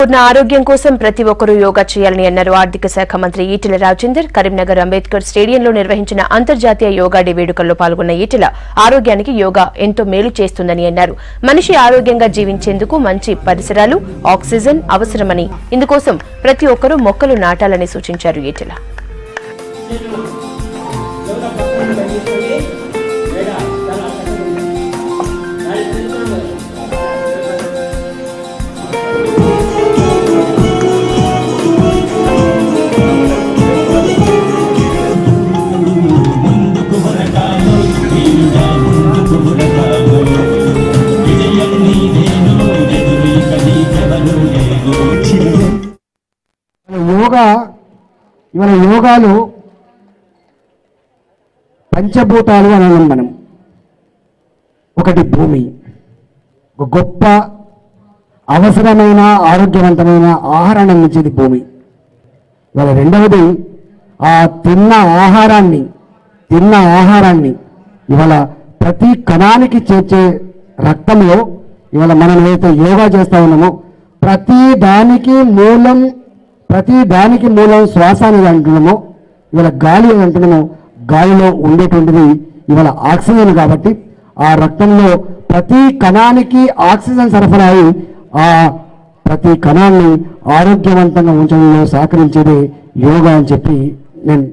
పూర్ణ ఆరోగ్యం కోసం ప్రతి ఒక్కరూ యోగా చేయాలని అన్నారు ఆర్థిక శాఖ మంత్రి ఈటెల రాజేందర్. కరీంనగర్ అంబేద్కర్ స్టేడియంలో నిర్వహించిన అంతర్జాతీయ యోగా డే వేడుకల్లో పాల్గొన్న ఈటెల ఆరోగ్యానికి యోగా ఎంతో మేలు చేస్తుందని అన్నారు. మనిషి ఆరోగ్యంగా జీవించేందుకు మంచి పరిసరాలు, ఆక్సిజన్ అవసరమని, ఇందుకోసం ప్రతి ఒక్కరూ మొక్కలు నాటాలని సూచించారు ఈటెల. ఇవాళ యోగాలో పంచభూతాలు అని అన్నాం మనం. ఒకటి భూమి, ఒక గొప్ప అవసరమైన ఆరోగ్యవంతమైన ఆహారాన్ని అందించేది భూమి. ఇవాళ రెండవది ఆ తిన్న ఆహారాన్ని ఇవాళ ప్రతి కణానికి చేర్చే రక్తంలో ఇవాళ మనం ఏదైతే యోగా చేస్తా ఉన్నామో ప్రతి దానికి మూలం శ్వాస అనేది అంటున్నామో, ఇవాళ గాలి అని అంటున్నామో, గాలిలో ఉండేటువంటిది ఇవాళ ఆక్సిజన్. కాబట్టి ఆ రక్తంలో ప్రతి కణానికి ఆక్సిజన్ సరఫరా అయి ఆ ప్రతి కణాన్ని ఆరోగ్యవంతంగా ఉంచడంలో సహకరించేది యోగా అని చెప్పి నేను